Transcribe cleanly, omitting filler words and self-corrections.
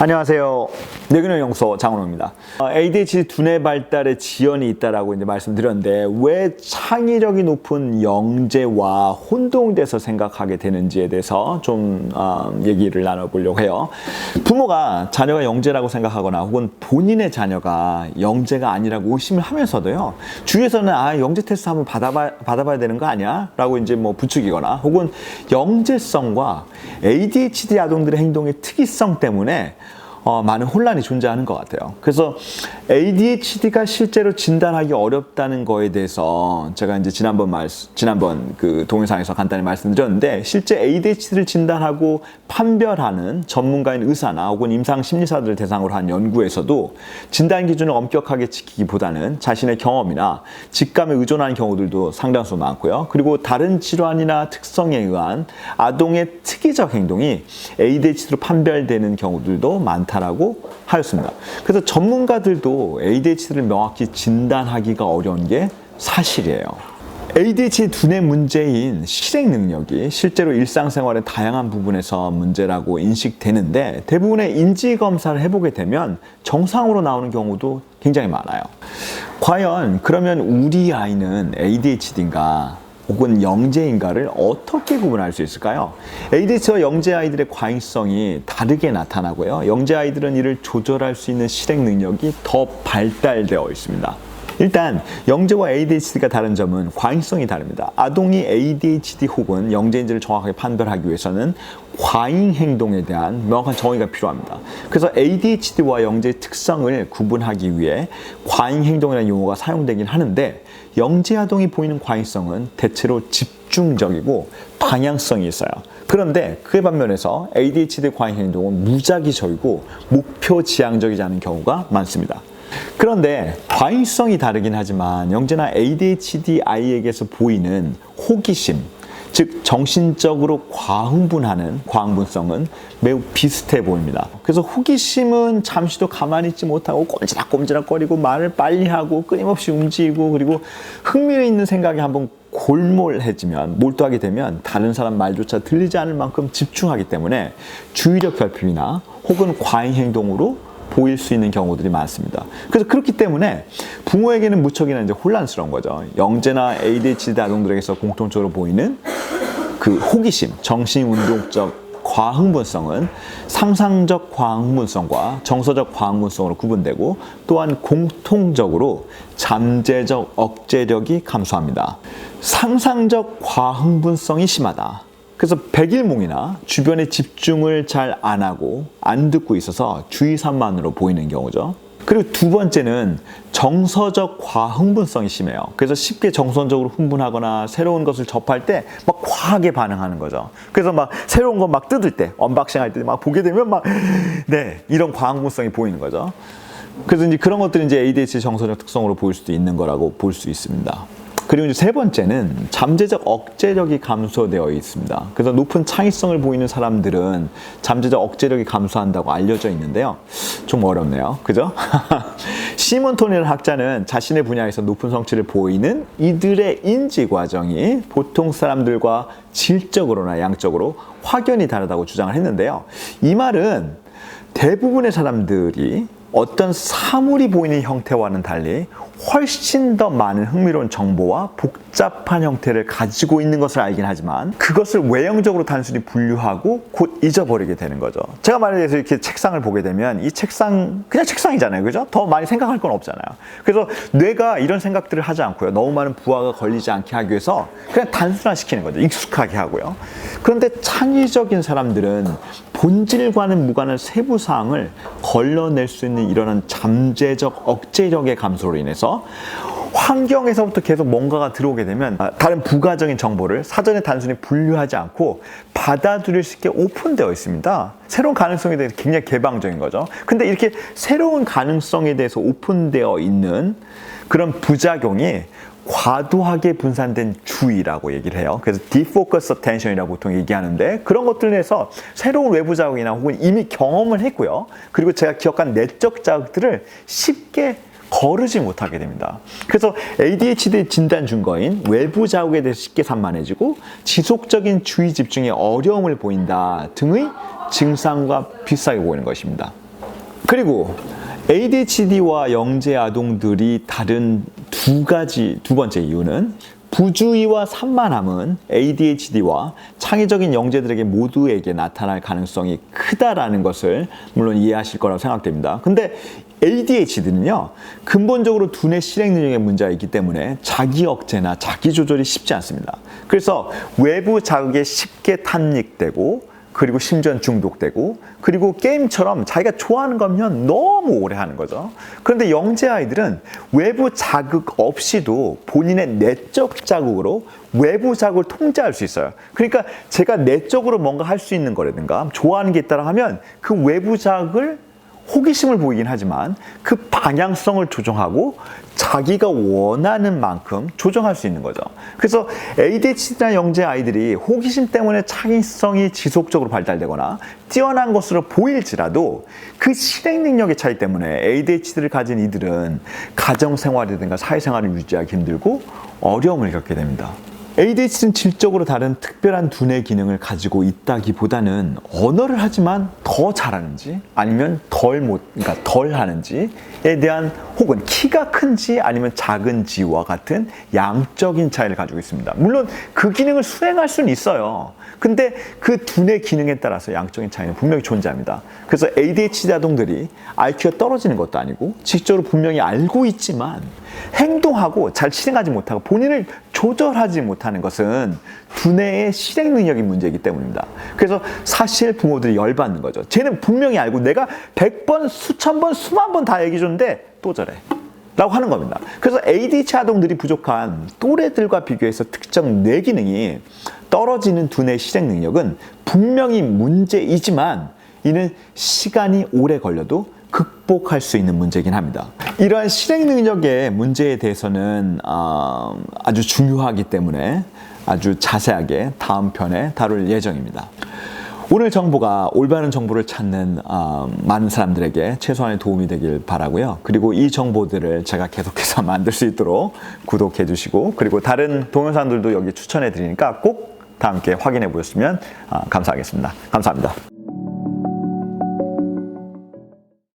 안녕하세요. 뇌균형 연구소 장원호입니다. ADHD 두뇌 발달에 지연이 있다라고 이제 말씀드렸는데 왜 창의력이 높은 영재와 혼동돼서 생각하게 되는지에 대해서 좀 얘기를 나눠보려고 해요. 부모가 자녀가 영재라고 생각하거나 혹은 본인의 자녀가 영재가 아니라고 의심을 하면서도요. 주위에서는 영재 테스트 한번 받아봐야 되는 거 아니야? 라고 이제 뭐 부추기거나 혹은 영재성과 ADHD 아동들의 행동의 특이성 때문에 많은 혼란이 존재하는 것 같아요. 그래서 ADHD가 실제로 진단하기 어렵다는 거에 대해서 제가 이제 지난번 그 동영상에서 간단히 말씀드렸는데 실제 ADHD를 진단하고 판별하는 전문가인 의사나 혹은 임상 심리사들을 대상으로 한 연구에서도 진단 기준을 엄격하게 지키기보다는 자신의 경험이나 직감에 의존하는 경우들도 상당수 많고요. 그리고 다른 질환이나 특성에 의한 아동의 특이적 행동이 ADHD로 판별되는 경우들도 많다라고 하였습니다. 그래서 전문가들도 ADHD를 명확히 진단하기가 어려운 게 사실이에요. ADHD 두뇌 문제인 실행 능력이 실제로 일상생활의 다양한 부분에서 문제라고 인식되는데 대부분의 인지 검사를 해보게 되면 정상으로 나오는 경우도 굉장히 많아요. 과연 그러면 우리 아이는 ADHD인가? 혹은 영재인가를 어떻게 구분할 수 있을까요? ADHD와 영재 아이들의 과잉성이 다르게 나타나고요. 영재 아이들은 이를 조절할 수 있는 실행 능력이 더 발달되어 있습니다. 일단 영재와 ADHD가 다른 점은 과잉성이 다릅니다. 아동이 ADHD 혹은 영재인지를 정확하게 판별하기 위해서는 과잉 행동에 대한 명확한 정의가 필요합니다. 그래서 ADHD와 영재의 특성을 구분하기 위해 과잉 행동이라는 용어가 사용되긴 하는데 영재 아동이 보이는 과잉성은 대체로 집중적이고 방향성이 있어요. 그런데 그에 반면에서 ADHD 과잉 행동은 무작위적이고 목표 지향적이지 않은 경우가 많습니다. 그런데 과잉성이 다르긴 하지만 영재나 ADHD 아이에게서 보이는 호기심, 즉 정신적으로 과흥분하는 과흥분성은 매우 비슷해 보입니다. 그래서 호기심은 잠시도 가만히 있지 못하고 꼼지락꼼지락거리고 말을 빨리 하고 끊임없이 움직이고 그리고 흥미있는 생각이 한번 몰두하게 되면 다른 사람 말조차 들리지 않을 만큼 집중하기 때문에 주의력 결핍이나 혹은 과잉 행동으로 보일 수 있는 경우들이 많습니다. 그래서 그렇기 때문에 부모에게는 무척이나 이제 혼란스러운 거죠. 영재나 ADHD 아동들에게서 공통적으로 보이는 그 호기심, 정신운동적 과흥분성은 상상적 과흥분성과 정서적 과흥분성으로 구분되고 또한 공통적으로 잠재적 억제력이 감소합니다. 상상적 과흥분성이 심하다. 그래서 백일몽이나 주변의 집중을 잘 안 하고 안 듣고 있어서 주의 산만으로 보이는 경우죠. 그리고 두 번째는 정서적 과흥분성이 심해요. 그래서 쉽게 정서적으로 흥분하거나 새로운 것을 접할 때 막 과하게 반응하는 거죠. 그래서 막 새로운 거 막 뜯을 때, 언박싱 할 때 막 보게 되면 이런 과흥분성이 보이는 거죠. 그래서 이제 그런 것들이 이제 ADHD 정서적 특성으로 보일 수도 있는 거라고 볼 수 있습니다. 그리고 이제 세 번째는 잠재적 억제력이 감소되어 있습니다. 그래서 높은 창의성을 보이는 사람들은 잠재적 억제력이 감소한다고 알려져 있는데요. 좀 어렵네요. 그죠? 시몬 토니라는 학자는 자신의 분야에서 높은 성취를 보이는 이들의 인지 과정이 보통 사람들과 질적으로나 양적으로 확연히 다르다고 주장을 했는데요. 이 말은 대부분의 사람들이 어떤 사물이 보이는 형태와는 달리 훨씬 더 많은 흥미로운 정보와 복잡한 형태를 가지고 있는 것을 알긴 하지만 그것을 외형적으로 단순히 분류하고 곧 잊어버리게 되는 거죠. 제가 말해서 이렇게 책상을 보게 되면 이 책상 그냥 책상이잖아요. 그죠? 더 많이 생각할 건 없잖아요. 그래서 뇌가 이런 생각들을 하지 않고요. 너무 많은 부하가 걸리지 않게 하기 위해서 그냥 단순화시키는 거죠. 익숙하게 하고요. 그런데 창의적인 사람들은 본질과는 무관한 세부 사항을 걸러낼 수 있는 이러한 잠재적 억제력의 감소로 인해서 환경에서부터 계속 뭔가가 들어오게 되면 다른 부가적인 정보를 사전에 단순히 분류하지 않고 받아들일 수 있게 오픈되어 있습니다. 새로운 가능성에 대해서 굉장히 개방적인 거죠. 근데 이렇게 새로운 가능성에 대해서 오픈되어 있는 그런 부작용이 과도하게 분산된 주의라고 얘기를 해요. 그래서 defocus attention이라고 보통 얘기하는데 그런 것들에 대해서 새로운 외부 자극이나 혹은 이미 경험을 했고요. 그리고 제가 기억한 내적 자극들을 쉽게 거르지 못하게 됩니다. 그래서 ADHD 진단 증거인 외부 자극에 대해서 쉽게 산만해지고 지속적인 주의 집중에 어려움을 보인다 등의 증상과 비슷하게 보이는 것입니다. 그리고 ADHD와 영재 아동들이 다른 두 번째 이유는 부주의와 산만함은 ADHD와 창의적인 영재들에게 모두에게 나타날 가능성이 크다라는 것을 물론 이해하실 거라고 생각됩니다. 근데 ADHD는요, 근본적으로 두뇌 실행 능력의 문제가 있기 때문에 자기 억제나 자기 조절이 쉽지 않습니다. 그래서 외부 자극에 쉽게 탐닉되고, 그리고 심지어는 중독되고, 그리고 게임처럼 자기가 좋아하는 거면 너무 오래 하는 거죠. 그런데 영재 아이들은 외부 자극 없이도 본인의 내적 자극으로 외부 자극을 통제할 수 있어요. 그러니까 제가 내적으로 뭔가 할 수 있는 거라든가 좋아하는 게 있다고 하면 그 외부 자극을 호기심을 보이긴 하지만 그 방향성을 조정하고 자기가 원하는 만큼 조정할 수 있는 거죠. 그래서 ADHD나 영재 아이들이 호기심 때문에 창의성이 지속적으로 발달되거나 뛰어난 것으로 보일지라도 그 실행 능력의 차이 때문에 ADHD를 가진 이들은 가정생활이라든가 사회생활을 유지하기 힘들고 어려움을 겪게 됩니다. ADHD는 질적으로 다른 특별한 두뇌 기능을 가지고 있다기보다는 언어를 하지만 더 잘하는지 아니면 그러니까 덜 하는지에 대한, 혹은 키가 큰지 아니면 작은지와 같은 양적인 차이를 가지고 있습니다. 물론 그 기능을 수행할 수는 있어요. 근데 그 두뇌 기능에 따라서 양적인 차이는 분명히 존재합니다. 그래서 ADHD 아동들이 IQ가 떨어지는 것도 아니고 직접으로 분명히 알고 있지만 행동하고 잘 실행하지 못하고 본인을 조절하지 못하는 것은 두뇌의 실행 능력이 문제이기 때문입니다. 그래서 사실 부모들이 열받는 거죠. 쟤는 분명히 알고 내가 100번, 수천 번, 수만 번 다 얘기해 줬는데 또 저래 라고 하는 겁니다. 그래서 ADHD 아동들이 부족한 또래들과 비교해서 특정 뇌 기능이 떨어지는 두뇌 실행 능력은 분명히 문제이지만 이는 시간이 오래 걸려도 극복할 수 있는 문제이긴 합니다. 이러한 실행 능력의 문제에 대해서는 아주 중요하기 때문에 아주 자세하게 다음 편에 다룰 예정입니다. 오늘 정보가 올바른 정보를 찾는 많은 사람들에게 최소한의 도움이 되길 바라고요. 그리고 이 정보들을 제가 계속해서 만들 수 있도록 구독해 주시고, 그리고 다른 동영상들도 여기 추천해 드리니까 꼭 다 함께 확인해 보셨으면 감사하겠습니다. 감사합니다.